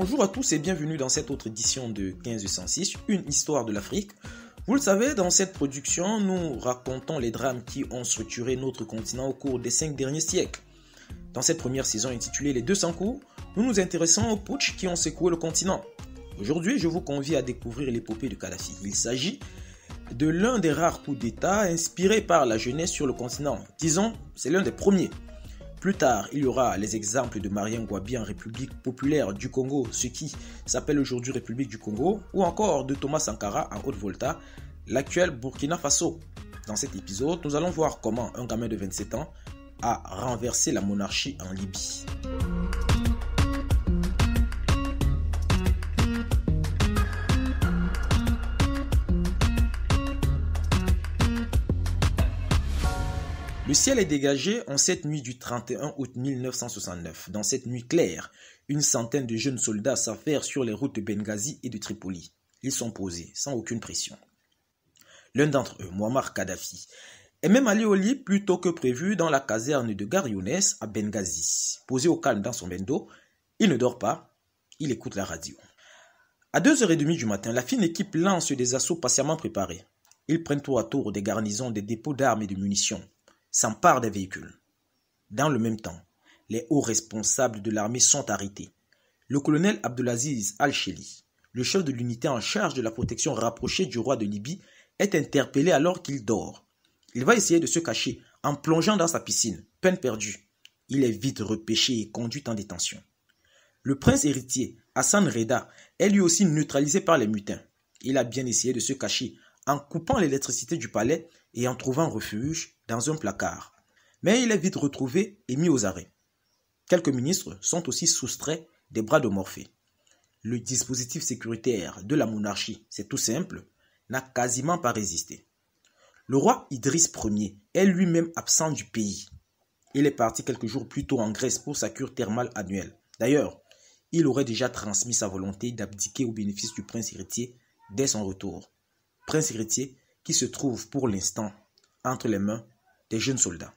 Bonjour à tous et bienvenue dans cette autre édition de 1506, une histoire de l'Afrique. Vous le savez, dans cette production, nous racontons les drames qui ont structuré notre continent au cours des 5 derniers siècles. Dans cette première saison intitulée Les 200 coups, nous nous intéressons aux putschs qui ont secoué le continent. Aujourd'hui, je vous convie à découvrir l'épopée de Kadhafi. Il s'agit de l'un des rares coups d'État inspirés par la jeunesse sur le continent. Disons, c'est l'un des premiers. Plus tard, il y aura les exemples de Marien Ngouabi en République populaire du Congo, ce qui s'appelle aujourd'hui République du Congo, ou encore de Thomas Sankara en Haute-Volta, l'actuel Burkina Faso. Dans cet épisode, nous allons voir comment un gamin de 27 ans a renversé la monarchie en Libye. Le ciel est dégagé en cette nuit du 31 août 1969. Dans cette nuit claire, une centaine de jeunes soldats s'affairent sur les routes de Benghazi et de Tripoli. Ils sont posés, sans aucune pression. L'un d'entre eux, Mouammar Kadhafi, est même allé au lit plus tôt que prévu dans la caserne de Gare Younes à Benghazi. Posé au calme dans son bendo, il ne dort pas, il écoute la radio. À 2h30 du matin, la fine équipe lance des assauts patiemment préparés. Ils prennent tour à tour des garnisons, des dépôts d'armes et de munitions, s'emparent des véhicules. Dans le même temps, les hauts responsables de l'armée sont arrêtés. Le colonel Abdelaziz Al-Cheli, le chef de l'unité en charge de la protection rapprochée du roi de Libye, est interpellé alors qu'il dort. Il va essayer de se cacher en plongeant dans sa piscine. Peine perdue. Il est vite repêché et conduit en détention. Le prince héritier, Hassan Reda, est lui aussi neutralisé par les mutins. Il a bien essayé de se cacher en coupant l'électricité du palais et en trouvant refuge dans un placard. Mais il est vite retrouvé et mis aux arrêts. Quelques ministres sont aussi soustraits des bras de Morphée. Le dispositif sécuritaire de la monarchie, c'est tout simple, n'a quasiment pas résisté. Le roi Idriss Ier est lui-même absent du pays. Il est parti quelques jours plus tôt en Grèce pour sa cure thermale annuelle. D'ailleurs, il aurait déjà transmis sa volonté d'abdiquer au bénéfice du prince héritier dès son retour. Prince héritier qui se trouve pour l'instant entre les mains des jeunes soldats.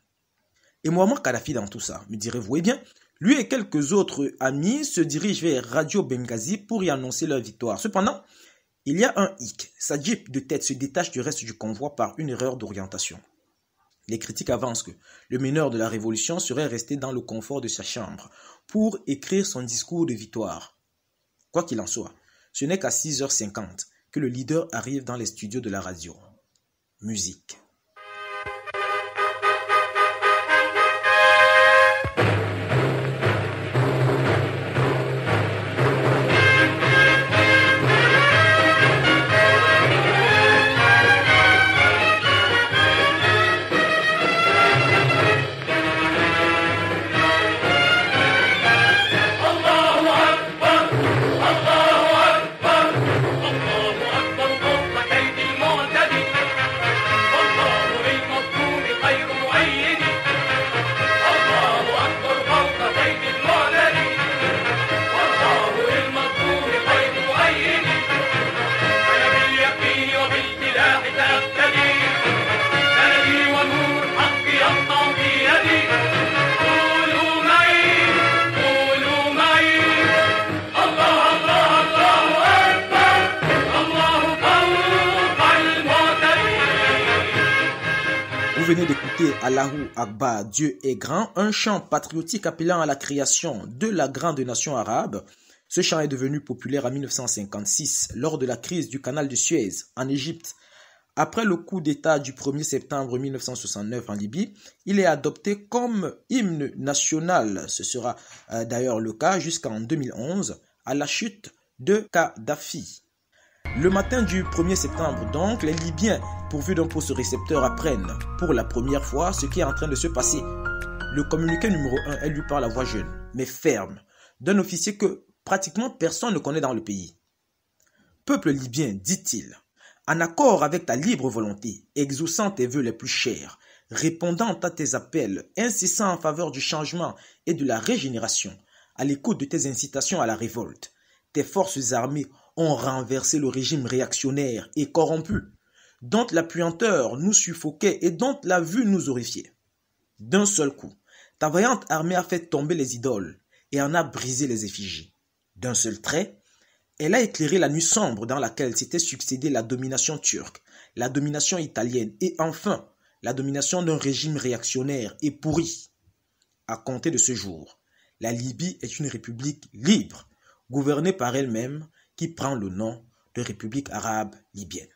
Et Mouammar Kadhafi dans tout ça, me direz-vous? Eh bien, lui et quelques autres amis se dirigent vers Radio Benghazi pour y annoncer leur victoire. Cependant, il y a un hic. Sa Jeep de tête se détache du reste du convoi par une erreur d'orientation. Les critiques avancent que le meneur de la révolution serait resté dans le confort de sa chambre pour écrire son discours de victoire. Quoi qu'il en soit, ce n'est qu'à 6h50 que le leader arrive dans les studios de la radio. Musique. Vous venez d'écouter Allahu Akbar, Dieu est grand, un chant patriotique appelant à la création de la grande nation arabe. Ce chant est devenu populaire en 1956 lors de la crise du canal de Suez en Égypte. Après le coup d'État du 1er septembre 1969 en Libye, il est adopté comme hymne national. Ce sera d'ailleurs le cas jusqu'en 2011 à la chute de Kadhafi. Le matin du 1er septembre, donc, les Libyens, pourvus d'un poste récepteur, apprennent pour la première fois ce qui est en train de se passer. Le communiqué numéro 1 est lu par la voix jeune, mais ferme, d'un officier que pratiquement personne ne connaît dans le pays. Peuple libyen, dit-il, en accord avec ta libre volonté, exaucant tes vœux les plus chers, répondant à tes appels incessants en faveur du changement et de la régénération, à l'écoute de tes incitations à la révolte, tes forces armées ont renversé le régime réactionnaire et corrompu, dont la puanteur nous suffoquait et dont la vue nous horrifiait. D'un seul coup, ta vaillante armée a fait tomber les idoles et en a brisé les effigies. D'un seul trait, elle a éclairé la nuit sombre dans laquelle s'était succédé la domination turque, la domination italienne et enfin la domination d'un régime réactionnaire et pourri. À compter de ce jour, la Libye est une république libre, gouvernée par elle-même, qui prend le nom de République arabe libyenne.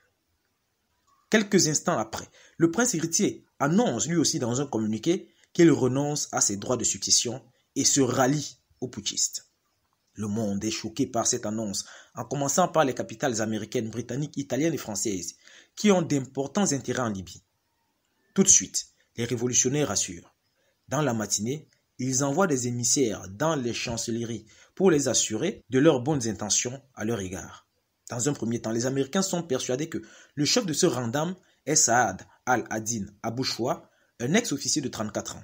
Quelques instants après, le prince héritier annonce lui aussi dans un communiqué qu'il renonce à ses droits de succession et se rallie aux putschistes. Le monde est choqué par cette annonce, en commençant par les capitales américaines, britanniques, italiennes et françaises, qui ont d'importants intérêts en Libye. Tout de suite, les révolutionnaires assurent. Dans la matinée, ils envoient des émissaires dans les chancelleries pour les assurer de leurs bonnes intentions à leur égard. Dans un premier temps, les Américains sont persuadés que le chef de ce rendam est Saad al-Adin Abou Choua, un ex-officier de 34 ans.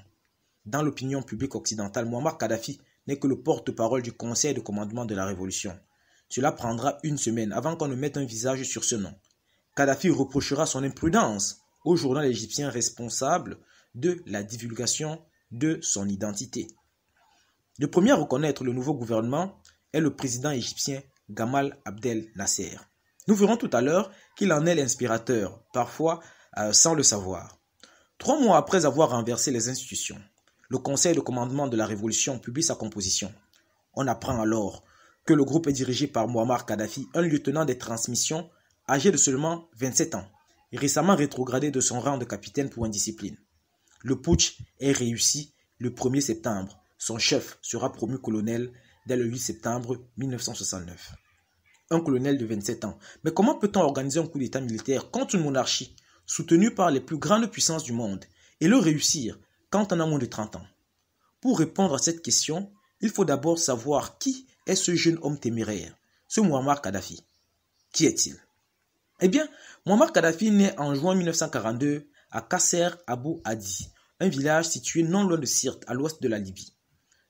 Dans l'opinion publique occidentale, Muammar Kadhafi n'est que le porte-parole du conseil de commandement de la révolution. Cela prendra une semaine avant qu'on ne mette un visage sur ce nom. Kadhafi reprochera son imprudence au journal égyptien responsable de la divulgation de son identité. Le premier à reconnaître le nouveau gouvernement est le président égyptien Gamal Abdel Nasser. Nous verrons tout à l'heure qu'il en est l'inspirateur, parfois sans le savoir. 3 mois après avoir renversé les institutions, le conseil de commandement de la révolution publie sa composition. On apprend alors que le groupe est dirigé par Muammar Kadhafi, un lieutenant des transmissions âgé de seulement 27 ans, et récemment rétrogradé de son rang de capitaine pour indiscipline. Le putsch est réussi le 1er septembre. Son chef sera promu colonel dès le 8 septembre 1969. Un colonel de 27 ans. Mais comment peut-on organiser un coup d'État militaire contre une monarchie soutenue par les plus grandes puissances du monde et le réussir quand on a moins de 30 ans? Pour répondre à cette question, il faut d'abord savoir qui est ce jeune homme téméraire, ce Muammar Kadhafi. Qui est-il? Eh bien, Muammar Kadhafi naît en juin 1942 à Kasser Abou Hadi, un village situé non loin de Sirte, à l'ouest de la Libye.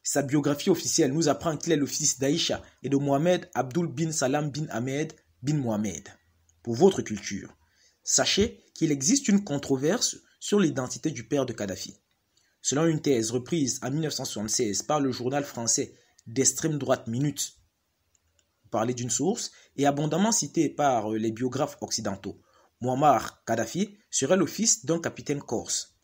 Sa biographie officielle nous apprend qu'il est le fils d'Aïcha et de Mohamed Abdul bin Salam bin Ahmed bin Mohamed. Pour votre culture, sachez qu'il existe une controverse sur l'identité du père de Kadhafi. Selon une thèse reprise en 1976 par le journal français d'extrême droite Minute, parler d'une source et abondamment citée par les biographes occidentaux, Muammar Kadhafi serait le fils d'un capitaine corse.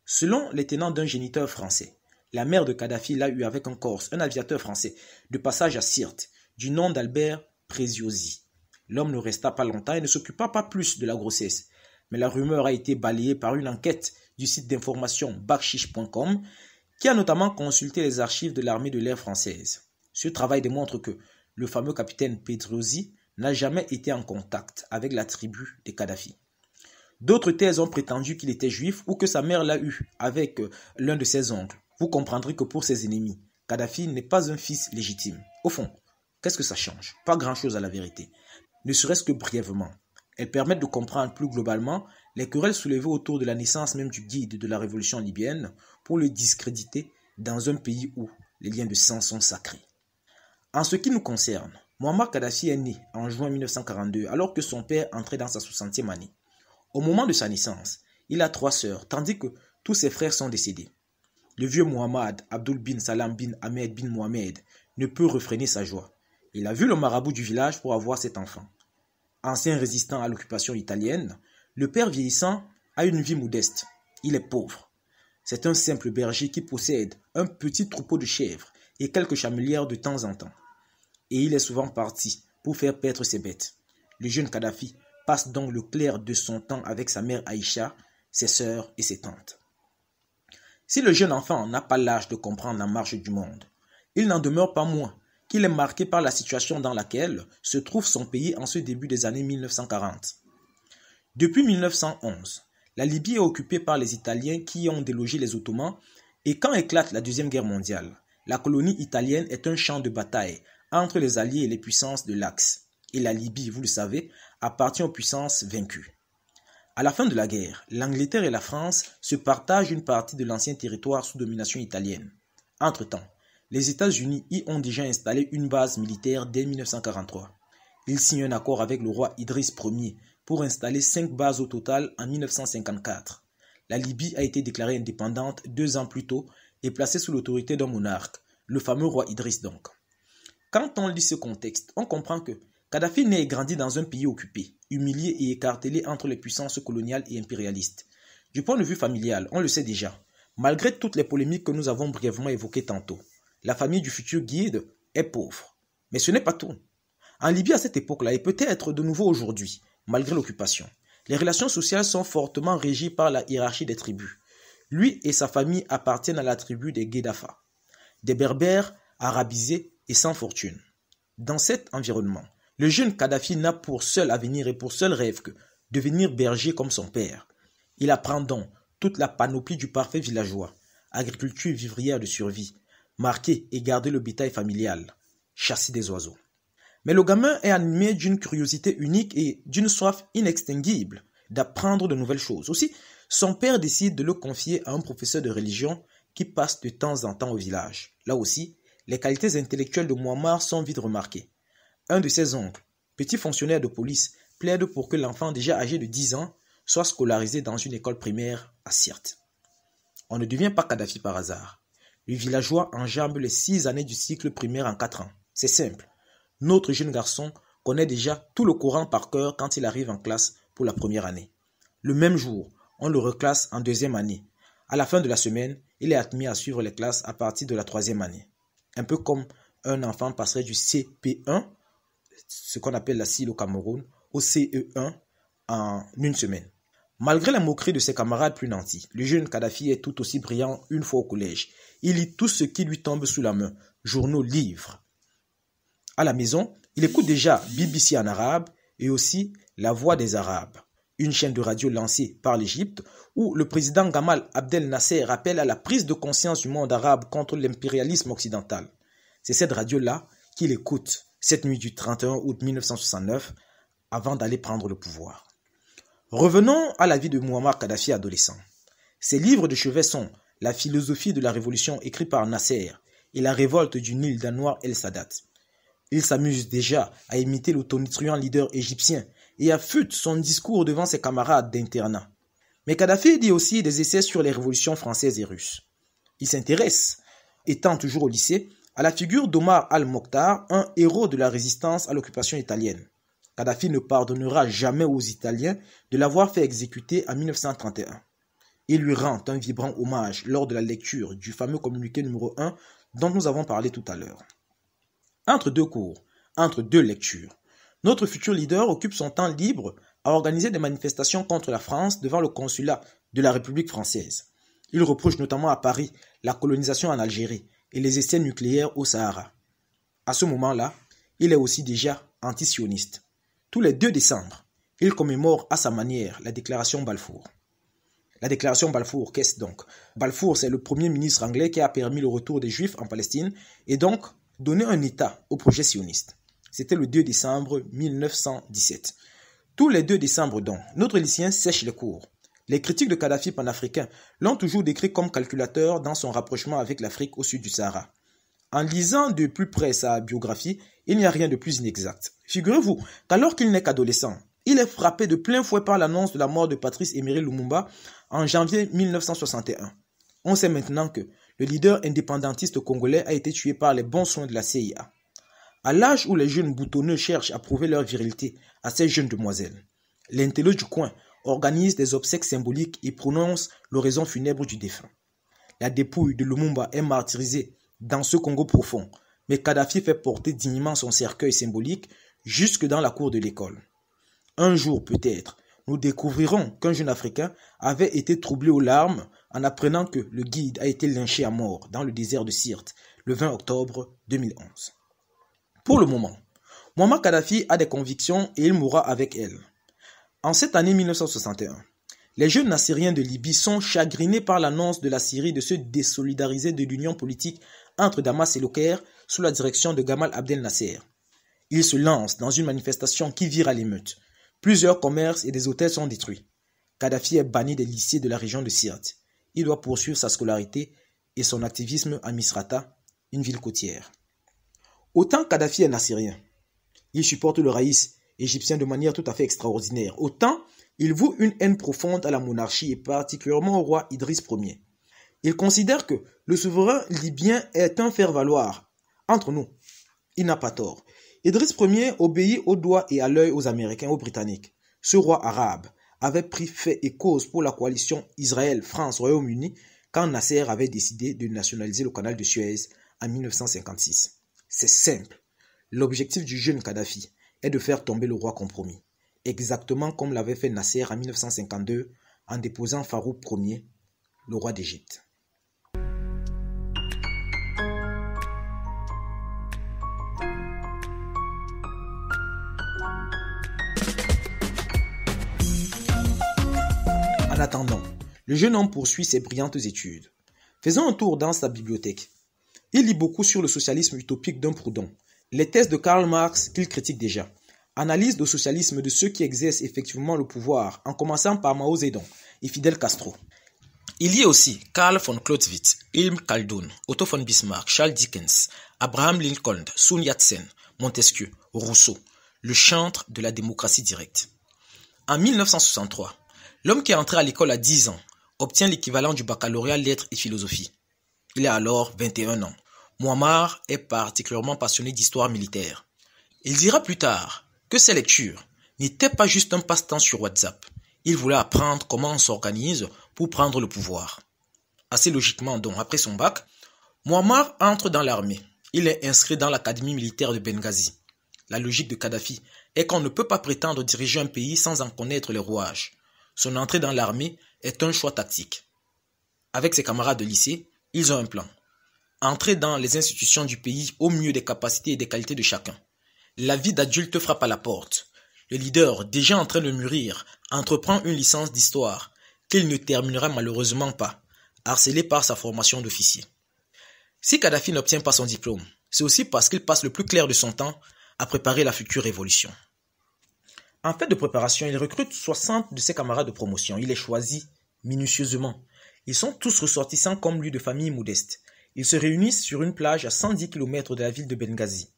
Selon les tenants d'un géniteur français, la mère de Kadhafi l'a eu avec un Corse, un aviateur français, de passage à Sirte, du nom d'Albert Preziosi. L'homme ne resta pas longtemps et ne s'occupa pas plus de la grossesse. Mais la rumeur a été balayée par une enquête du site d'information bakshish.com qui a notamment consulté les archives de l'armée de l'air française. Ce travail démontre que le fameux capitaine Preziosi n'a jamais été en contact avec la tribu des Kadhafi. D'autres thèses ont prétendu qu'il était juif ou que sa mère l'a eu avec l'un de ses oncles. Vous comprendrez que pour ses ennemis, Kadhafi n'est pas un fils légitime. Au fond, qu'est-ce que ça change? Pas grand-chose à la vérité. Ne serait-ce que brièvement. Elles permettent de comprendre plus globalement les querelles soulevées autour de la naissance même du guide de la révolution libyenne pour le discréditer dans un pays où les liens de sang sont sacrés. En ce qui nous concerne, Muammar Kadhafi est né en juin 1942 alors que son père entrait dans sa 60e année. Au moment de sa naissance, il a 3 sœurs tandis que tous ses frères sont décédés. Le vieux Mohamed Abdul bin Salam bin Ahmed bin Mohamed ne peut refréner sa joie. Il a vu le marabout du village pour avoir cet enfant. Ancien résistant à l'occupation italienne, le père vieillissant a une vie modeste. Il est pauvre. C'est un simple berger qui possède un petit troupeau de chèvres et quelques chamelières de temps en temps. Et il est souvent parti pour faire paître ses bêtes. Le jeune Kadhafi passe donc le clair de son temps avec sa mère Aïcha, ses sœurs et ses tantes. Si le jeune enfant n'a pas l'âge de comprendre la marche du monde, il n'en demeure pas moins qu'il est marqué par la situation dans laquelle se trouve son pays en ce début des années 1940. Depuis 1911, la Libye est occupée par les Italiens qui ont délogé les Ottomans et quand éclate la Deuxième Guerre mondiale, la colonie italienne est un champ de bataille entre les Alliés et les puissances de l'Axe. Et la Libye, vous le savez, appartient aux puissances vaincues. À la fin de la guerre, l'Angleterre et la France se partagent une partie de l'ancien territoire sous domination italienne. Entre-temps, les États-Unis y ont déjà installé une base militaire dès 1943. Ils signent un accord avec le roi Idriss Ier pour installer 5 bases au total en 1954. La Libye a été déclarée indépendante 2 ans plus tôt et placée sous l'autorité d'un monarque, le fameux roi Idriss donc. Quand on lit ce contexte, on comprend que Kadhafi naît et grandit dans un pays occupé, humilié et écartelé entre les puissances coloniales et impérialistes. Du point de vue familial, on le sait déjà, malgré toutes les polémiques que nous avons brièvement évoquées tantôt, la famille du futur guide est pauvre. Mais ce n'est pas tout. En Libye à cette époque-là, et peut-être de nouveau aujourd'hui, malgré l'occupation, les relations sociales sont fortement régies par la hiérarchie des tribus. Lui et sa famille appartiennent à la tribu des Guedafa, des berbères arabisés et sans fortune. Dans cet environnement, le jeune Kadhafi n'a pour seul avenir et pour seul rêve que devenir berger comme son père. Il apprend donc toute la panoplie du parfait villageois, agriculture vivrière de survie, marquer et garder le bétail familial, chasser des oiseaux. Mais le gamin est animé d'une curiosité unique et d'une soif inextinguible d'apprendre de nouvelles choses. Aussi, son père décide de le confier à un professeur de religion qui passe de temps en temps au village. Là aussi, les qualités intellectuelles de Mouammar sont vite remarquées. Un de ses oncles, petit fonctionnaire de police, plaide pour que l'enfant déjà âgé de 10 ans soit scolarisé dans une école primaire à Sirte. On ne devient pas Kadhafi par hasard. Le villageois enjambe les 6 années du cycle primaire en 4 ans. C'est simple. Notre jeune garçon connaît déjà tout le Coran par cœur quand il arrive en classe pour la première année. Le même jour, on le reclasse en 2e année. À la fin de la semaine, il est admis à suivre les classes à partir de la 3e année. Un peu comme un enfant passerait du CP1, ce qu'on appelle la CIL au Cameroun, au CE1 en une semaine. Malgré la moquerie de ses camarades plus nantis, le jeune Kadhafi est tout aussi brillant une fois au collège. Il lit tout ce qui lui tombe sous la main, journaux, livres. À la maison, il écoute déjà BBC en arabe et aussi La Voix des Arabes, une chaîne de radio lancée par l'Égypte où le président Gamal Abdel Nasser appelle à la prise de conscience du monde arabe contre l'impérialisme occidental. C'est cette radio-là qu'il écoute cette nuit du 31 août 1969 avant d'aller prendre le pouvoir. Revenons à la vie de Mouammar Kadhafi adolescent. Ses livres de chevet sont La philosophie de la révolution écrit par Nasser et La révolte du Nil d'Anwar el-Sadat. Il s'amuse déjà à imiter le tonitruant leader égyptien et affûte son discours devant ses camarades d'internat. Mais Kadhafi dit aussi des essais sur les révolutions françaises et russes. Il s'intéresse, étant toujours au lycée, à la figure d'Omar al-Mokhtar, un héros de la résistance à l'occupation italienne. Kadhafi ne pardonnera jamais aux Italiens de l'avoir fait exécuter en 1931. Il lui rend un vibrant hommage lors de la lecture du fameux communiqué numéro 1 dont nous avons parlé tout à l'heure. Entre deux cours, entre deux lectures, notre futur leader occupe son temps libre à organiser des manifestations contre la France devant le consulat de la République française. Il reproche notamment à Paris la colonisation en Algérie et les essais nucléaires au Sahara. À ce moment-là, il est aussi déjà anti-sioniste. Tous les 2 décembre, il commémore à sa manière la déclaration Balfour. La déclaration Balfour, qu'est-ce donc? Balfour, c'est le premier ministre anglais qui a permis le retour des Juifs en Palestine et donc donné un état au projet sioniste. C'était le 2 décembre 1917. Tous les 2 décembre donc, notre lycéen sèche les cours. Les critiques de Kadhafi panafricain l'ont toujours décrit comme calculateur dans son rapprochement avec l'Afrique au sud du Sahara. En lisant de plus près sa biographie, il n'y a rien de plus inexact. Figurez-vous qu'alors qu'il n'est qu'adolescent, il est frappé de plein fouet par l'annonce de la mort de Patrice Emery Lumumba en janvier 1961. On sait maintenant que le leader indépendantiste congolais a été tué par les bons soins de la CIA. À l'âge où les jeunes boutonneux cherchent à prouver leur virilité à ces jeunes demoiselles, l'intello du coin organise des obsèques symboliques et prononce l'oraison funèbre du défunt. La dépouille de Lumumba est martyrisée dans ce Congo profond, mais Kadhafi fait porter dignement son cercueil symbolique jusque dans la cour de l'école. Un jour peut-être, nous découvrirons qu'un jeune Africain avait été troublé aux larmes en apprenant que le guide a été lynché à mort dans le désert de Sirte le 20 octobre 2011. Pour le moment, Mouammar Kadhafi a des convictions et il mourra avec elles. En cette année 1961, les jeunes nassériens de Libye sont chagrinés par l'annonce de la Syrie de se désolidariser de l'union politique entre Damas et le Caire sous la direction de Gamal Abdel Nasser. Ils se lancent dans une manifestation qui vire à l'émeute. Plusieurs commerces et des hôtels sont détruits. Kadhafi est banni des lycées de la région de Sirte. Il doit poursuivre sa scolarité et son activisme à Misrata, une ville côtière. Autant Kadhafi est nassérien, il supporte le raïs égyptien de manière tout à fait extraordinaire. Autant il voue une haine profonde à la monarchie et particulièrement au roi Idriss Ier. Il considère que le souverain libyen est un faire-valoir. Entre nous, Il n'a pas tort. Idriss Ier obéit au doigt et à l'œil aux Américains et aux Britanniques. Ce roi arabe avait pris fait et cause pour la coalition Israël-France-Royaume-Uni quand Nasser avait décidé de nationaliser le canal de Suez en 1956. C'est simple. L'objectif du jeune Kadhafi est de faire tomber le roi compromis, exactement comme l'avait fait Nasser en 1952 en déposant Farouk Ier, le roi d'Égypte. En attendant, le jeune homme poursuit ses brillantes études. Faisant un tour dans sa bibliothèque, il lit beaucoup sur le socialisme utopique d'un Proudhon, les thèses de Karl Marx qu'il critique déjà, analyse du socialisme de ceux qui exercent effectivement le pouvoir, en commençant par Mao Zedong et Fidel Castro. Il lit aussi Karl von Clausewitz, Ibn Khaldun, Otto von Bismarck, Charles Dickens, Abraham Lincoln, Sun Yat-sen, Montesquieu, Rousseau, le chantre de la démocratie directe. En 1963, l'homme qui est entré à l'école à 10 ans obtient l'équivalent du baccalauréat lettres et philosophie. Il a alors 21 ans. Mouammar est particulièrement passionné d'histoire militaire. Il dira plus tard que ses lectures n'étaient pas juste un passe-temps sur WhatsApp. Il voulait apprendre comment on s'organise pour prendre le pouvoir. Assez logiquement donc, après son bac, Mouammar entre dans l'armée. Il est inscrit dans l'académie militaire de Benghazi. La logique de Kadhafi est qu'on ne peut pas prétendre diriger un pays sans en connaître les rouages. Son entrée dans l'armée est un choix tactique. Avec ses camarades de lycée, ils ont un plan. Entrer dans les institutions du pays au mieux des capacités et des qualités de chacun. La vie d'adulte frappe à la porte. Le leader, déjà en train de mûrir, entreprend une licence d'histoire qu'il ne terminera malheureusement pas, harcelé par sa formation d'officier. Si Kadhafi n'obtient pas son diplôme, c'est aussi parce qu'il passe le plus clair de son temps à préparer la future révolution. En fait de préparation, il recrute 60 de ses camarades de promotion. Il les choisit minutieusement. Ils sont tous ressortissants comme lui de familles modestes. Ils se réunissent sur une plage à 110 km de la ville de Benghazi.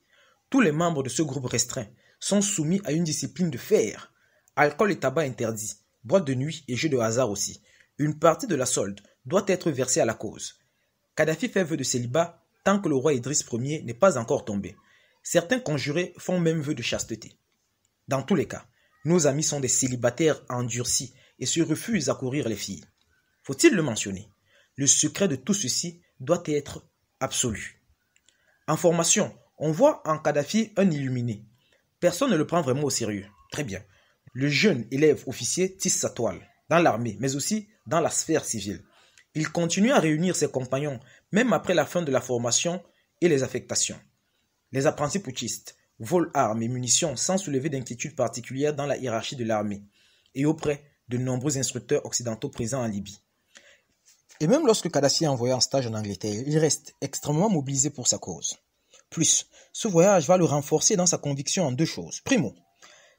Tous les membres de ce groupe restreint sont soumis à une discipline de fer. Alcool et tabac interdits, boîte de nuit et jeux de hasard aussi. Une partie de la solde doit être versée à la cause. Kadhafi fait vœu de célibat tant que le roi Idriss Ier n'est pas encore tombé. Certains conjurés font même vœu de chasteté. Dans tous les cas, nos amis sont des célibataires endurcis et se refusent à courir les filles. Faut-il le mentionner? Le secret de tout ceci doit être absolu. En formation, on voit en Kadhafi un illuminé. Personne ne le prend vraiment au sérieux. Très bien. Le jeune élève officier tisse sa toile, dans l'armée, mais aussi dans la sphère civile. Il continue à réunir ses compagnons, même après la fin de la formation et les affectations. Les apprentis putschistes volent armes et munitions sans soulever d'inquiétude particulière dans la hiérarchie de l'armée et auprès de nombreux instructeurs occidentaux présents en Libye. Et même lorsque Kadhafi est envoyé en stage en Angleterre, il reste extrêmement mobilisé pour sa cause. Plus, ce voyage va le renforcer dans sa conviction en deux choses. Primo,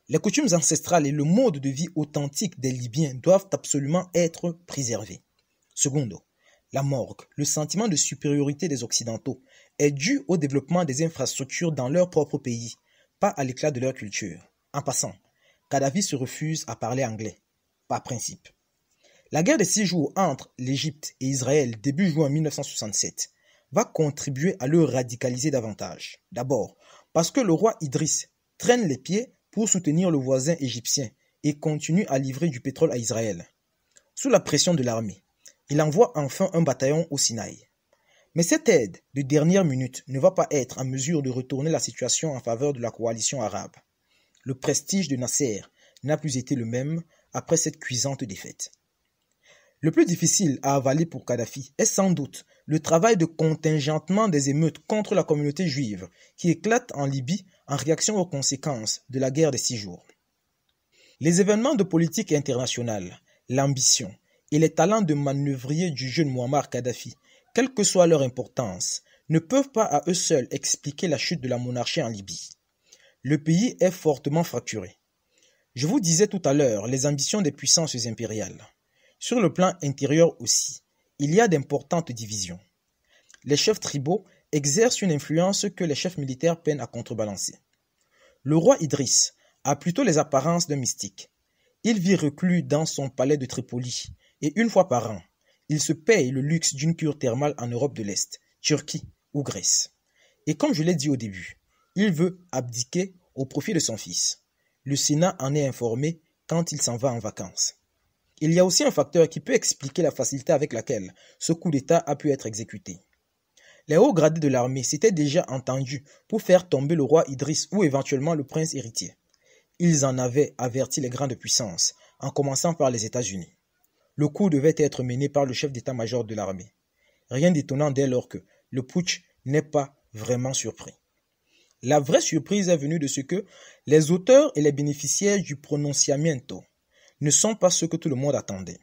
les coutumes ancestrales et le mode de vie authentique des Libyens doivent absolument être préservés. Secondo, la morgue, le sentiment de supériorité des Occidentaux, est dû au développement des infrastructures dans leur propre pays, pas à l'éclat de leur culture. En passant, Kadhafi se refuse à parler anglais, par principe. La guerre des 6 jours entre l'Égypte et Israël début juin 1967 va contribuer à le radicaliser davantage. D'abord, parce que le roi Idriss traîne les pieds pour soutenir le voisin égyptien et continue à livrer du pétrole à Israël. Sous la pression de l'armée, il envoie enfin un bataillon au Sinaï. Mais cette aide de dernière minute ne va pas être en mesure de retourner la situation en faveur de la coalition arabe. Le prestige de Nasser n'a plus été le même après cette cuisante défaite. Le plus difficile à avaler pour Kadhafi est sans doute le travail de contingentement des émeutes contre la communauté juive qui éclatent en Libye en réaction aux conséquences de la guerre des 6 jours. Les événements de politique internationale, l'ambition et les talents de manœuvrier du jeune Mouammar Kadhafi, quelle que soit leur importance, ne peuvent pas à eux seuls expliquer la chute de la monarchie en Libye. Le pays est fortement fracturé. Je vous disais tout à l'heure les ambitions des puissances impériales. Sur le plan intérieur aussi, il y a d'importantes divisions. Les chefs tribaux exercent une influence que les chefs militaires peinent à contrebalancer. Le roi Idriss a plutôt les apparences d'un mystique. Il vit reclus dans son palais de Tripoli et une fois par an, il se paye le luxe d'une cure thermale en Europe de l'Est, Turquie ou Grèce. Et comme je l'ai dit au début, Il veut abdiquer au profit de son fils. Le Sénat en est informé quand il s'en va en vacances. Il y a aussi un facteur qui peut expliquer la facilité avec laquelle ce coup d'État a pu être exécuté. Les hauts gradés de l'armée s'étaient déjà entendus pour faire tomber le roi Idriss ou éventuellement le prince héritier. Ils en avaient averti les grandes puissances, en commençant par les États-Unis. Le coup devait être mené par le chef d'état-major de l'armée. Rien d'étonnant dès lors que le putsch n'est pas vraiment surpris. La vraie surprise est venue de ce que les auteurs et les bénéficiaires du pronunciamiento ne sont pas ceux que tout le monde attendait.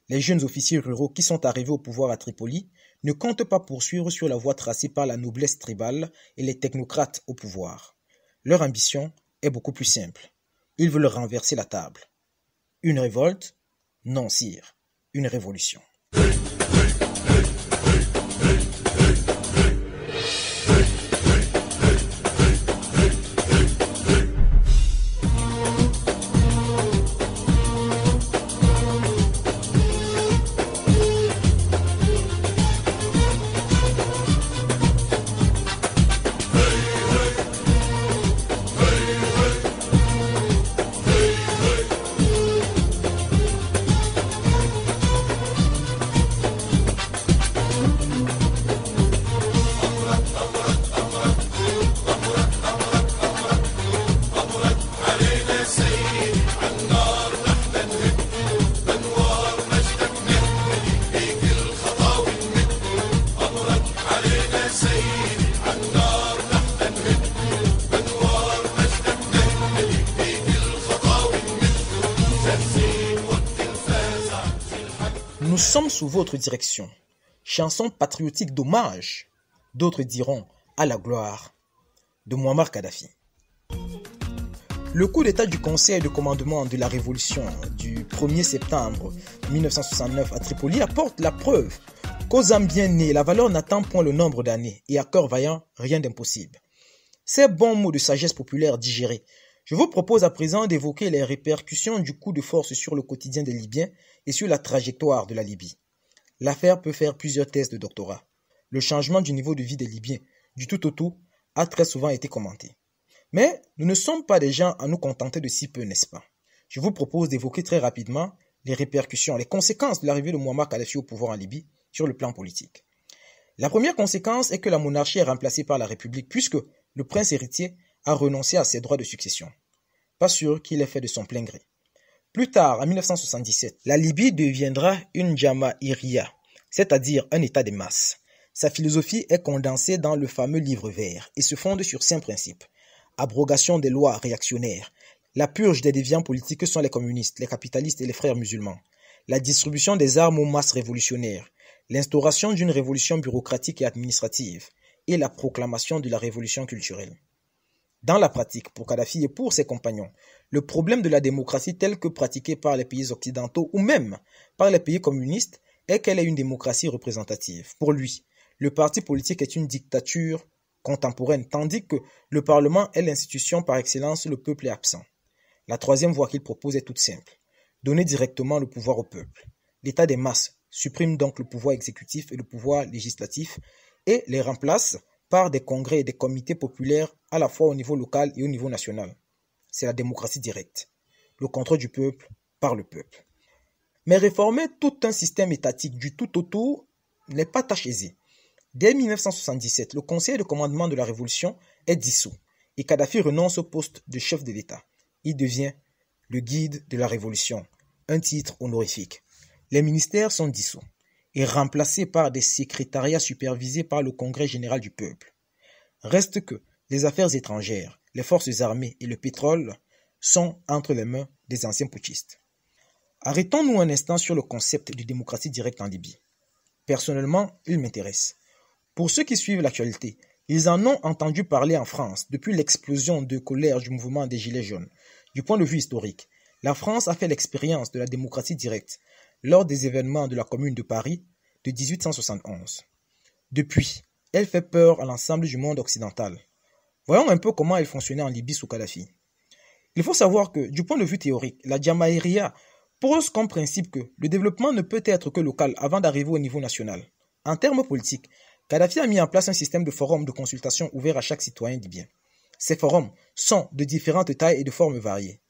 Les jeunes officiers ruraux qui sont arrivés au pouvoir à Tripoli ne comptent pas poursuivre sur la voie tracée par la noblesse tribale et les technocrates au pouvoir. Leur ambition est beaucoup plus simple. Ils veulent renverser la table. Une révolte? Non, sire, une révolution. Nous sommes sous votre direction. Chanson patriotique d'hommage. D'autres diront à la gloire de Mouammar Kadhafi. Le coup d'état du Conseil de commandement de la Révolution du 1er septembre 1969 à Tripoli apporte la preuve qu'aux âmes bien nées, la valeur n'attend point le nombre d'années et à cœur vaillant, rien d'impossible. Ces bons mots de sagesse populaire digérés, je vous propose à présent d'évoquer les répercussions du coup de force sur le quotidien des Libyens et sur la trajectoire de la Libye. L'affaire peut faire plusieurs thèses de doctorat. Le changement du niveau de vie des Libyens, du tout au tout, a très souvent été commenté. Mais nous ne sommes pas des gens à nous contenter de si peu, n'est-ce pas? Je vous propose d'évoquer très rapidement les répercussions, les conséquences de l'arrivée de Mouammar Kadhafi au pouvoir en Libye sur le plan politique. La première conséquence est que la monarchie est remplacée par la République puisque le prince héritier a renoncé à ses droits de succession. Pas sûr qu'il ait fait de son plein gré. Plus tard, en 1977, la Libye deviendra une Jamaïria, c'est-à-dire un état de masse. Sa philosophie est condensée dans le fameux livre vert et se fonde sur 5 principes. Abrogation des lois réactionnaires. La purge des déviants politiques sont les communistes, les capitalistes et les frères musulmans. La distribution des armes aux masses révolutionnaires. L'instauration d'une révolution bureaucratique et administrative. Et la proclamation de la révolution culturelle. Dans la pratique, pour Kadhafi et pour ses compagnons, le problème de la démocratie telle que pratiquée par les pays occidentaux ou même par les pays communistes est qu'elle est une démocratie représentative. Pour lui, le parti politique est une dictature contemporaine, tandis que le Parlement est l'institution par excellence où le peuple est absent. La troisième voie qu'il propose est toute simple. Donner directement le pouvoir au peuple. L'état des masses supprime donc le pouvoir exécutif et le pouvoir législatif et les remplace par des congrès et des comités populaires à la fois au niveau local et au niveau national. C'est la démocratie directe. Le contrôle du peuple par le peuple. Mais réformer tout un système étatique du tout autour n'est pas tâche aisée. Dès 1977, le Conseil de commandement de la Révolution est dissous et Kadhafi renonce au poste de chef de l'État. Il devient le guide de la Révolution, un titre honorifique. Les ministères sont dissous et remplacés par des secrétariats supervisés par le Congrès général du peuple. Reste que les affaires étrangères, les forces armées et le pétrole sont entre les mains des anciens putschistes. Arrêtons-nous un instant sur le concept de démocratie directe en Libye. Personnellement, il m'intéresse. Pour ceux qui suivent l'actualité, ils en ont entendu parler en France depuis l'explosion de colère du mouvement des Gilets jaunes. Du point de vue historique, la France a fait l'expérience de la démocratie directe lors des événements de la Commune de Paris de 1871. Depuis, elle fait peur à l'ensemble du monde occidental. Voyons un peu comment elle fonctionnait en Libye sous Kadhafi. Il faut savoir que, du point de vue théorique, la Jamaïria pose comme principe que le développement ne peut être que local avant d'arriver au niveau national. En termes politiques, Kadhafi a mis en place un système de forums de consultation ouvert à chaque citoyen libyen. Ces forums sont de différentes tailles et de formes variées.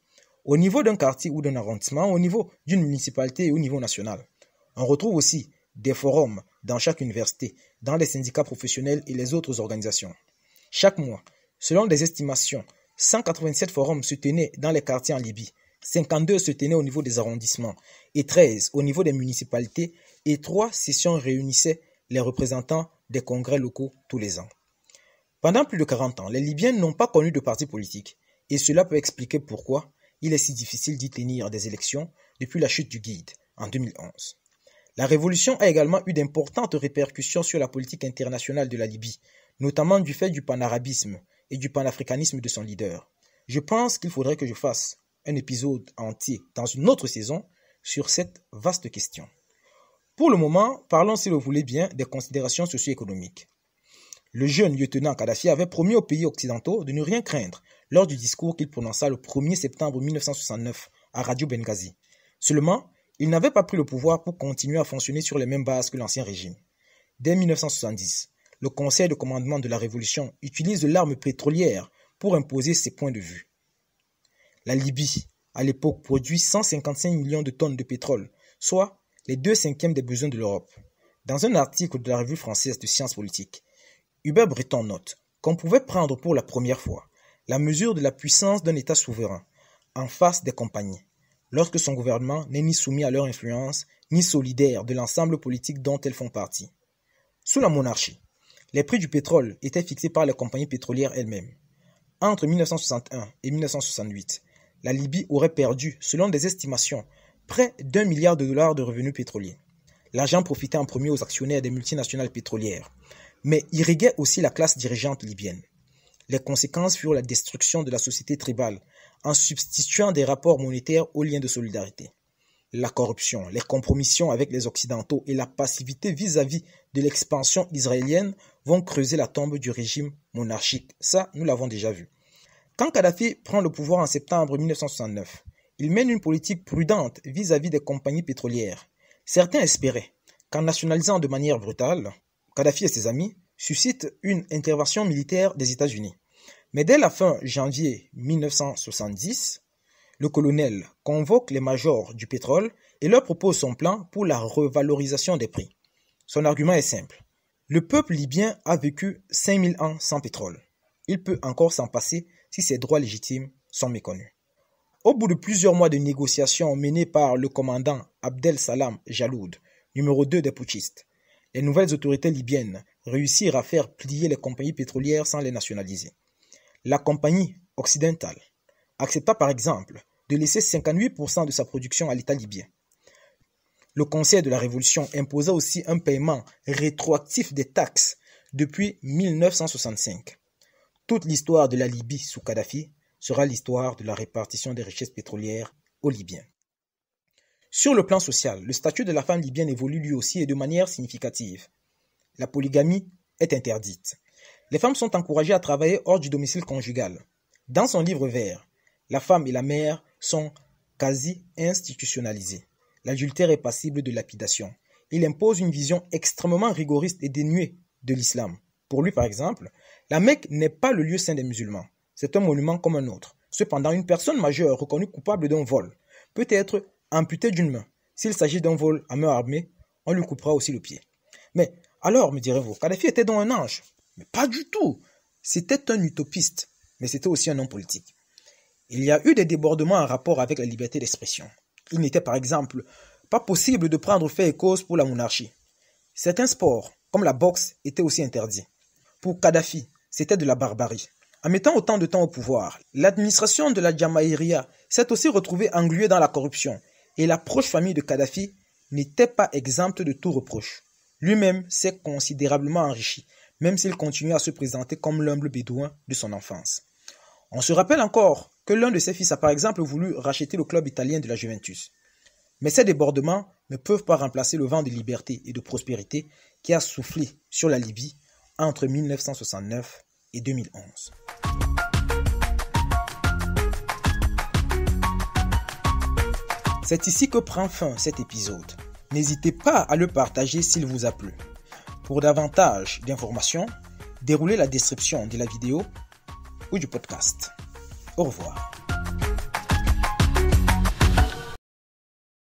Au niveau d'un quartier ou d'un arrondissement, au niveau d'une municipalité et au niveau national. On retrouve aussi des forums dans chaque université, dans les syndicats professionnels et les autres organisations. Chaque mois, selon des estimations, 187 forums se tenaient dans les quartiers en Libye, 52 se tenaient au niveau des arrondissements et 13 au niveau des municipalités et 3 sessions réunissaient les représentants des congrès locaux tous les ans. Pendant plus de 40 ans, les Libyens n'ont pas connu de parti politique et cela peut expliquer pourquoi il est si difficile d'y tenir des élections depuis la chute du guide en 2011. La révolution a également eu d'importantes répercussions sur la politique internationale de la Libye, notamment du fait du panarabisme et du panafricanisme de son leader. Je pense qu'il faudrait que je fasse un épisode entier dans une autre saison sur cette vaste question. Pour le moment, parlons, si vous voulez bien, des considérations socio-économiques. Le jeune lieutenant Kadhafi avait promis aux pays occidentaux de ne rien craindre lors du discours qu'il prononça le 1er septembre 1969 à Radio Benghazi. Seulement, il n'avait pas pris le pouvoir pour continuer à fonctionner sur les mêmes bases que l'ancien régime. Dès 1970, le Conseil de commandement de la Révolution utilise l'arme pétrolière pour imposer ses points de vue. La Libye, à l'époque, produit 155 millions de tonnes de pétrole, soit les 2/5 des besoins de l'Europe. Dans un article de la revue française de sciences politiques, Hubert Breton note qu'on pouvait prendre pour la première fois la mesure de la puissance d'un État souverain en face des compagnies, lorsque son gouvernement n'est ni soumis à leur influence, ni solidaire de l'ensemble politique dont elles font partie. Sous la monarchie, les prix du pétrole étaient fixés par les compagnies pétrolières elles-mêmes. Entre 1961 et 1968, la Libye aurait perdu, selon des estimations, près d'$1 milliard de revenus pétroliers. L'argent profitait en premier aux actionnaires des multinationales pétrolières, mais irriguait aussi la classe dirigeante libyenne. Les conséquences furent la destruction de la société tribale, en substituant des rapports monétaires aux liens de solidarité. La corruption, les compromissions avec les Occidentaux et la passivité vis-à-vis de l'expansion israélienne vont creuser la tombe du régime monarchique. Ça, nous l'avons déjà vu. Quand Kadhafi prend le pouvoir en septembre 1969, il mène une politique prudente vis-à-vis des compagnies pétrolières. Certains espéraient qu'en nationalisant de manière brutale, Kadhafi et ses amis suscitent une intervention militaire des États-Unis. Mais dès la fin janvier 1970, le colonel convoque les majors du pétrole et leur propose son plan pour la revalorisation des prix. Son argument est simple. Le peuple libyen a vécu 5000 ans sans pétrole. Il peut encore s'en passer si ses droits légitimes sont méconnus. Au bout de plusieurs mois de négociations menées par le commandant Abdel Salam Jaloud, numéro 2 des putschistes, les nouvelles autorités libyennes réussirent à faire plier les compagnies pétrolières sans les nationaliser. La compagnie occidentale accepta par exemple de laisser 58% de sa production à l'État libyen. Le Conseil de la Révolution imposa aussi un paiement rétroactif des taxes depuis 1965. Toute l'histoire de la Libye sous Kadhafi sera l'histoire de la répartition des richesses pétrolières aux Libyens. Sur le plan social, le statut de la femme libyenne évolue lui aussi et de manière significative. La polygamie est interdite. Les femmes sont encouragées à travailler hors du domicile conjugal. Dans son livre vert, la femme et la mère sont quasi institutionnalisées. L'adultère est passible de lapidation. Il impose une vision extrêmement rigoriste et dénuée de l'islam. Pour lui, par exemple, la Mecque n'est pas le lieu saint des musulmans. C'est un monument comme un autre. Cependant, une personne majeure reconnue coupable d'un vol peut être amputée d'une main. S'il s'agit d'un vol à main armée, on lui coupera aussi le pied. Mais alors, me direz-vous, Kadhafi était donc un ange? Mais pas du tout. C'était un utopiste, mais c'était aussi un homme politique. Il y a eu des débordements en rapport avec la liberté d'expression. Il n'était par exemple pas possible de prendre fait et cause pour la monarchie. Certains sports, comme la boxe, étaient aussi interdits. Pour Kadhafi, c'était de la barbarie. En mettant autant de temps au pouvoir, l'administration de la Jamaïria s'est aussi retrouvée engluée dans la corruption et la proche famille de Kadhafi n'était pas exempte de tout reproche. Lui-même s'est considérablement enrichi, même s'il continue à se présenter comme l'humble bédouin de son enfance. On se rappelle encore que l'un de ses fils a par exemple voulu racheter le club italien de la Juventus. Mais ces débordements ne peuvent pas remplacer le vent de liberté et de prospérité qui a soufflé sur la Libye entre 1969 et 2011. C'est ici que prend fin cet épisode. N'hésitez pas à le partager s'il vous a plu. Pour davantage d'informations, déroulez la description de la vidéo ou du podcast. Au revoir.